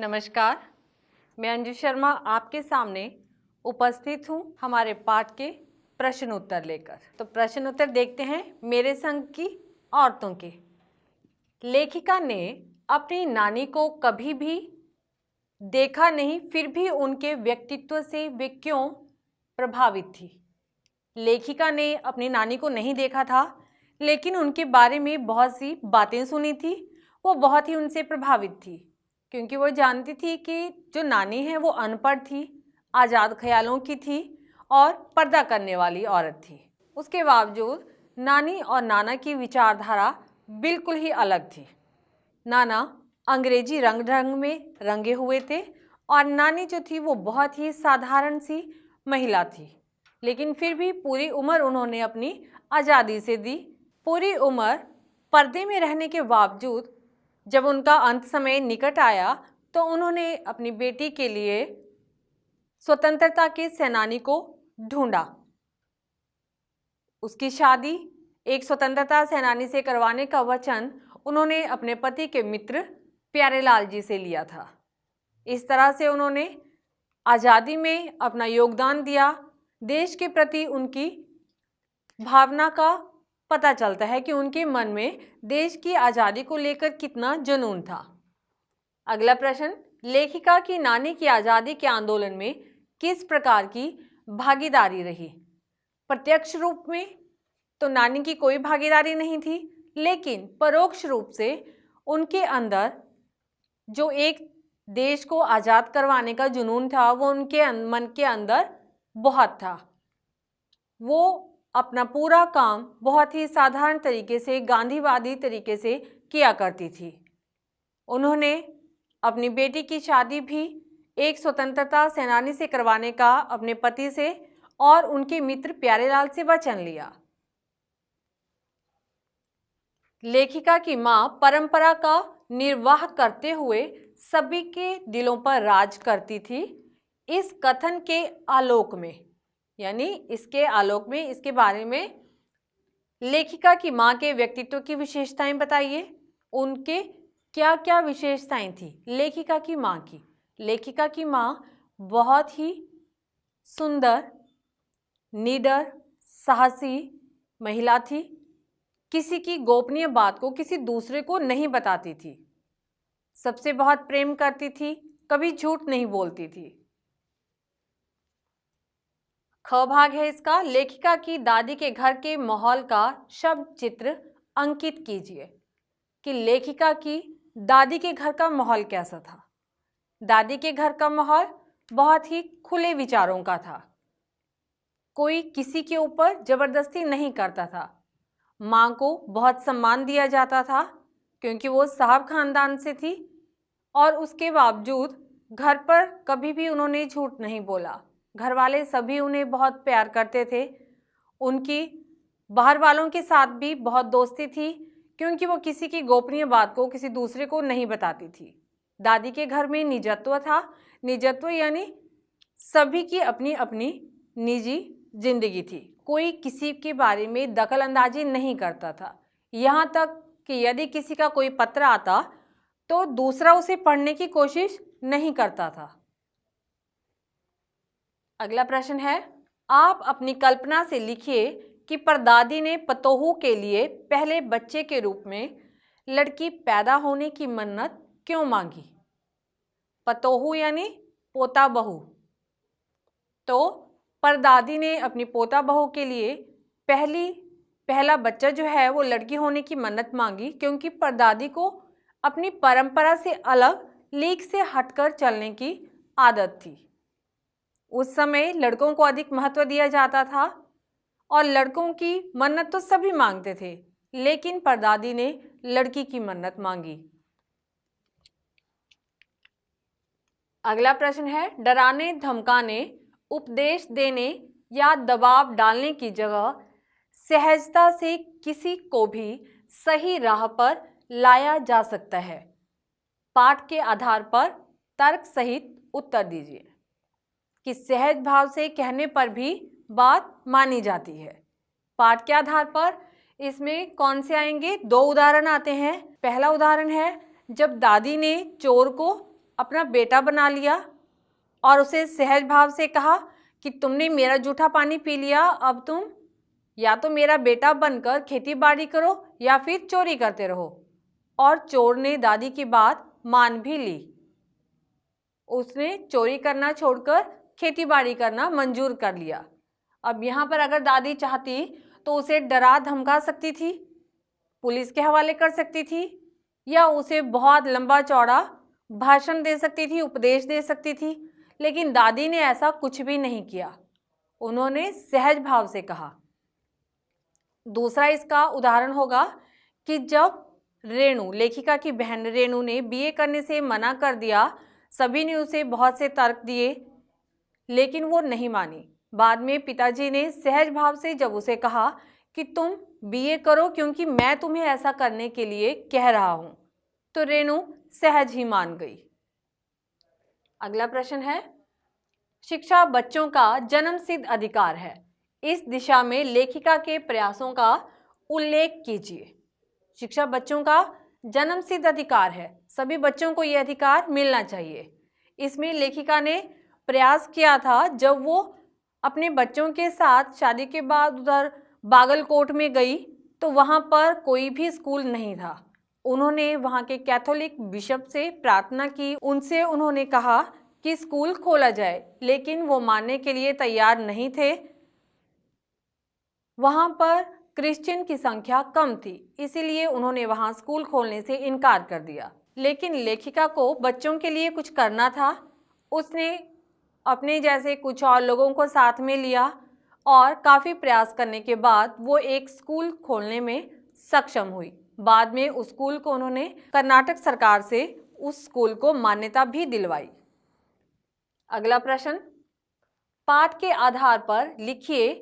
नमस्कार, मैं अंजू शर्मा आपके सामने उपस्थित हूँ हमारे पाठ के प्रश्न उत्तर लेकर। तो प्रश्न उत्तर देखते हैं मेरे संग की औरतों के। लेखिका ने अपनी नानी को कभी भी देखा नहीं, फिर भी उनके व्यक्तित्व से वे क्यों प्रभावित थी? लेखिका ने अपनी नानी को नहीं देखा था, लेकिन उनके बारे में बहुत सी बातें सुनी थी। वो बहुत ही उनसे प्रभावित थी, क्योंकि वो जानती थी कि जो नानी है वो अनपढ़ थी, आज़ाद ख्यालों की थी और पर्दा करने वाली औरत थी। उसके बावजूद नानी और नाना की विचारधारा बिल्कुल ही अलग थी। नाना अंग्रेजी रंग ढंग में रंगे हुए थे और नानी जो थी वो बहुत ही साधारण सी महिला थी, लेकिन फिर भी पूरी उम्र उन्होंने अपनी आज़ादी से दी। पूरी उम्र पर्दे में रहने के बावजूद जब उनका अंत समय निकट आया तो उन्होंने अपनी बेटी के लिए स्वतंत्रता के सेनानी को ढूंढा। उसकी शादी एक स्वतंत्रता सेनानी से करवाने का वचन उन्होंने अपने पति के मित्र प्यारेलाल जी से लिया था। इस तरह से उन्होंने आज़ादी में अपना योगदान दिया। देश के प्रति उनकी भावना का पता चलता है कि उनके मन में देश की आज़ादी को लेकर कितना जुनून था। अगला प्रश्न, लेखिका की नानी की आज़ादी के आंदोलन में किस प्रकार की भागीदारी रही? प्रत्यक्ष रूप में तो नानी की कोई भागीदारी नहीं थी, लेकिन परोक्ष रूप से उनके अंदर जो एक देश को आज़ाद करवाने का जुनून था वो उनके मन के अंदर बहुत था। वो अपना पूरा काम बहुत ही साधारण तरीके से, गांधीवादी तरीके से किया करती थी। उन्होंने अपनी बेटी की शादी भी एक स्वतंत्रता सेनानी से करवाने का अपने पति से और उनके मित्र प्यारेलाल से वचन लिया। लेखिका की मां परंपरा का निर्वाह करते हुए सभी के दिलों पर राज करती थी। इस कथन के आलोक में, यानी इसके आलोक में, इसके बारे में लेखिका की मां के व्यक्तित्व की विशेषताएं बताइए। उनके क्या क्या विशेषताएं थी लेखिका की मां की? लेखिका की मां बहुत ही सुंदर, निडर, साहसी महिला थी। किसी की गोपनीय बात को किसी दूसरे को नहीं बताती थी। सबसे बहुत प्रेम करती थी, कभी झूठ नहीं बोलती थी। ख भाग है इसका, लेखिका की दादी के घर के माहौल का शब्द चित्र अंकित कीजिए। कि लेखिका की दादी के घर का माहौल कैसा था? दादी के घर का माहौल बहुत ही खुले विचारों का था। कोई किसी के ऊपर जबरदस्ती नहीं करता था। माँ को बहुत सम्मान दिया जाता था क्योंकि वो साहब खानदान से थी, और उसके बावजूद घर पर कभी भी उन्होंने झूठ नहीं बोला। घर वाले सभी उन्हें बहुत प्यार करते थे। उनकी बाहर वालों के साथ भी बहुत दोस्ती थी, क्योंकि वो किसी की गोपनीय बात को किसी दूसरे को नहीं बताती थी। दादी के घर में निजत्व था। निजत्व यानी सभी की अपनी अपनी निजी जिंदगी थी। कोई किसी के बारे में दखल अंदाजी नहीं करता था। यहाँ तक कि यदि किसी का कोई पत्र आता तो दूसरा उसे पढ़ने की कोशिश नहीं करता था। अगला प्रश्न है, आप अपनी कल्पना से लिखिए कि परदादी ने पतोहू के लिए पहले बच्चे के रूप में लड़की पैदा होने की मन्नत क्यों मांगी? पतोहू यानी पोता बहू। तो परदादी ने अपनी पोता बहू के लिए पहला बच्चा जो है वो लड़की होने की मन्नत मांगी, क्योंकि परदादी को अपनी परंपरा से अलग, लीक से हटकर चलने की आदत थी। उस समय लड़कों को अधिक महत्व दिया जाता था और लड़कों की मन्नत तो सभी मांगते थे, लेकिन परदादी ने लड़की की मन्नत मांगी। अगला प्रश्न है, डराने धमकाने, उपदेश देने या दबाव डालने की जगह सहजता से किसी को भी सही राह पर लाया जा सकता है। पाठ के आधार पर तर्क सहित उत्तर दीजिए। कि सहज भाव से कहने पर भी बात मानी जाती है। पाठ के आधार पर इसमें कौन से आएंगे? 2 उदाहरण आते हैं। पहला उदाहरण है जब दादी ने चोर को अपना बेटा बना लिया और उसे सहज भाव से कहा कि तुमने मेरा जूठा पानी पी लिया, अब तुम या तो मेरा बेटा बनकर खेती बाड़ी करो या फिर चोरी करते रहो। और चोर ने दादी की बात मान भी ली। उसने चोरी करना छोड़कर खेती बाड़ी करना मंजूर कर लिया। अब यहाँ पर अगर दादी चाहती तो उसे डरा धमका सकती थी, पुलिस के हवाले कर सकती थी, या उसे बहुत लंबा चौड़ा भाषण दे सकती थी, उपदेश दे सकती थी। लेकिन दादी ने ऐसा कुछ भी नहीं किया। उन्होंने सहज भाव से कहा। दूसरा इसका उदाहरण होगा कि जब रेणु, लेखिका की बहन रेणु ने बीए करने से मना कर दिया, सभी ने उसे बहुत से तर्क दिए लेकिन वो नहीं मानी। बाद में पिताजी ने सहज भाव से जब उसे कहा कि तुम बीए करो क्योंकि मैं तुम्हें ऐसा करने के लिए कह रहा हूं, तो रेणु सहज ही मान गई। अगला प्रश्न है, शिक्षा बच्चों का जन्मसिद्ध अधिकार है, इस दिशा में लेखिका के प्रयासों का उल्लेख कीजिए। शिक्षा बच्चों का जन्मसिद्ध अधिकार है, सभी बच्चों को यह अधिकार मिलना चाहिए। इसमें लेखिका ने प्रयास किया था जब वो अपने बच्चों के साथ शादी के बाद उधर बागलकोट में गई तो वहाँ पर कोई भी स्कूल नहीं था। उन्होंने वहाँ के कैथोलिक बिशप से प्रार्थना की, उनसे उन्होंने कहा कि स्कूल खोला जाए, लेकिन वो मानने के लिए तैयार नहीं थे। वहाँ पर क्रिश्चियन की संख्या कम थी, इसीलिए उन्होंने वहाँ स्कूल खोलने से इनकार कर दिया। लेकिन लेखिका को बच्चों के लिए कुछ करना था। उसने अपने जैसे कुछ और लोगों को साथ में लिया और काफ़ी प्रयास करने के बाद वो एक स्कूल खोलने में सक्षम हुई। बाद में उस स्कूल को उन्होंने कर्नाटक सरकार से उस स्कूल को मान्यता भी दिलवाई। अगला प्रश्न, पाठ के आधार पर लिखिए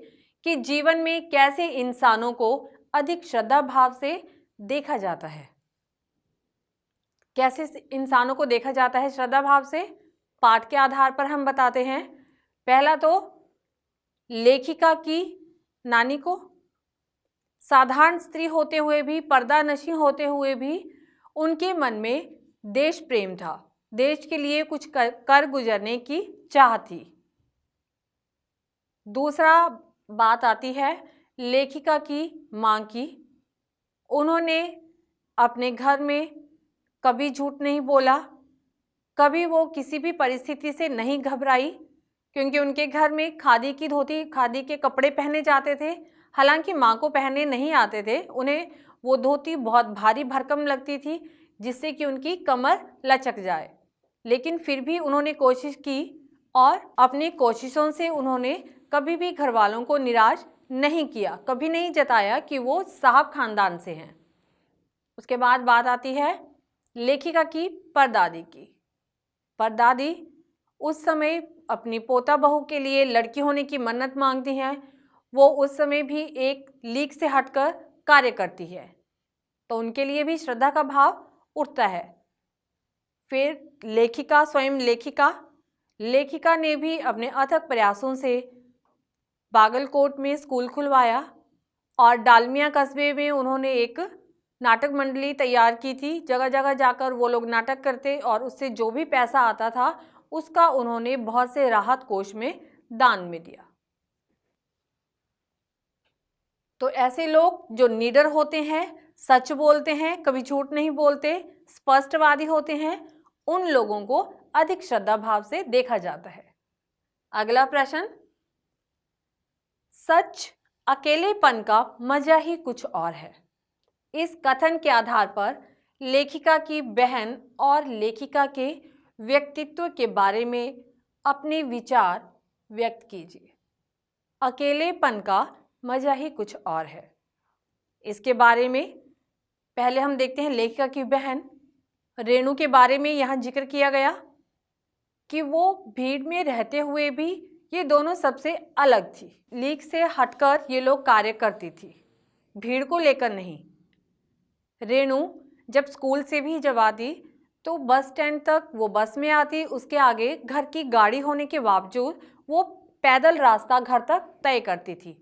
कि जीवन में कैसे इंसानों को अधिक श्रद्धा भाव से देखा जाता है। कैसे इंसानों को देखा जाता है श्रद्धा भाव से? पाठ के आधार पर हम बताते हैं। पहला तो लेखिका की नानी को, साधारण स्त्री होते हुए भी, पर्दानशी होते हुए भी उनके मन में देश प्रेम था, देश के लिए कुछ कर गुजरने की चाह थी। दूसरा बात आती है लेखिका की माँ की। उन्होंने अपने घर में कभी झूठ नहीं बोला, कभी वो किसी भी परिस्थिति से नहीं घबराई, क्योंकि उनके घर में खादी की धोती, खादी के कपड़े पहने जाते थे। हालांकि माँ को पहनने नहीं आते थे, उन्हें वो धोती बहुत भारी भरकम लगती थी जिससे कि उनकी कमर लचक जाए, लेकिन फिर भी उन्होंने कोशिश की और अपनी कोशिशों से उन्होंने कभी भी घर वालों को निराश नहीं किया, कभी नहीं जताया कि वो साहब खानदान से हैं। उसके बाद बात आती है लेखिका की परदादी की। परदादी उस समय अपनी पोता बहू के लिए लड़की होने की मन्नत मांगती हैं। वो उस समय भी एक लीक से हटकर कार्य करती है, तो उनके लिए भी श्रद्धा का भाव उठता है। फिर लेखिका, स्वयं लेखिका ने भी अपने अथक प्रयासों से बागलकोट में स्कूल खुलवाया और डालमिया कस्बे में उन्होंने एक नाटक मंडली तैयार की थी। जगह जगह जाकर वो लोग नाटक करते और उससे जो भी पैसा आता था उसका उन्होंने बहुत से राहत कोष में दान में दिया। तो ऐसे लोग जो निडर होते हैं, सच बोलते हैं, कभी झूठ नहीं बोलते, स्पष्टवादी होते हैं, उन लोगों को अधिक श्रद्धा भाव से देखा जाता है। अगला प्रश्न, सच अकेलेपन का मजा ही कुछ और है। इस कथन के आधार पर लेखिका की बहन और लेखिका के व्यक्तित्व के बारे में अपने विचार व्यक्त कीजिए। अकेलेपन का मजा ही कुछ और है। इसके बारे में पहले हम देखते हैं लेखिका की बहन रेणु के बारे में। यहाँ जिक्र किया गया कि वो भीड़ में रहते हुए भी ये दोनों सबसे अलग थी। लीक से हटकर ये लोग कार्य करती थी, भीड़ को लेकर नहीं। रेणु जब स्कूल से भी जब आती तो बस स्टैंड तक वो बस में आती, उसके आगे घर की गाड़ी होने के बावजूद वो पैदल रास्ता घर तक तय करती थी,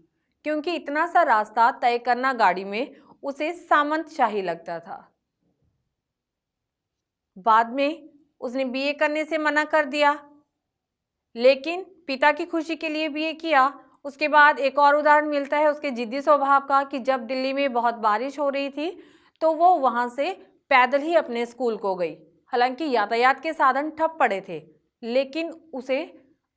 क्योंकि इतना सा रास्ता तय करना गाड़ी में उसे सामंतशाही लगता था। बाद में उसने बीए करने से मना कर दिया, लेकिन पिता की खुशी के लिए बीए किया। उसके बाद एक और उदाहरण मिलता है उसके जिद्दी स्वभाव का कि जब दिल्ली में बहुत बारिश हो रही थी तो वो वहाँ से पैदल ही अपने स्कूल को गई। हालांकि यातायात के साधन ठप पड़े थे, लेकिन उसे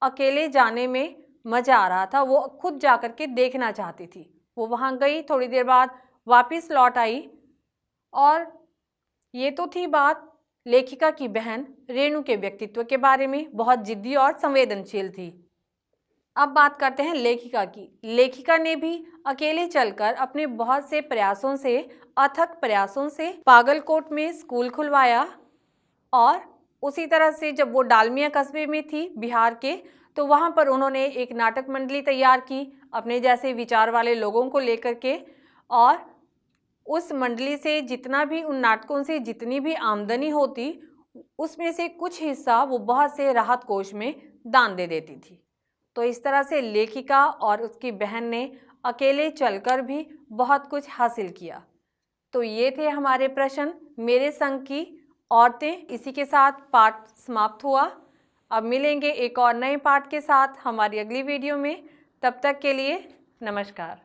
अकेले जाने में मज़ा आ रहा था। वो खुद जा कर के देखना चाहती थी। वो वहाँ गई, थोड़ी देर बाद वापस लौट आई। और ये तो थी बात लेखिका की बहन रेणु के व्यक्तित्व के बारे में, बहुत जिद्दी और संवेदनशील थी। अब बात करते हैं लेखिका की। लेखिका ने भी अकेले चलकर अपने बहुत से प्रयासों से, अथक प्रयासों से पागलकोट में स्कूल खुलवाया। और उसी तरह से जब वो डालमिया कस्बे में थी बिहार के, तो वहाँ पर उन्होंने एक नाटक मंडली तैयार की अपने जैसे विचार वाले लोगों को लेकर के। और उस मंडली से जितना भी, उन नाटकों से जितनी भी आमदनी होती, उसमें से कुछ हिस्सा वो बहुत से राहत कोष में दान दे देती थी। तो इस तरह से लेखिका और उसकी बहन ने अकेले चलकर भी बहुत कुछ हासिल किया। तो ये थे हमारे प्रश्न, मेरे संग की औरतें। इसी के साथ पाठ समाप्त हुआ। अब मिलेंगे एक और नए पाठ के साथ हमारी अगली वीडियो में। तब तक के लिए नमस्कार।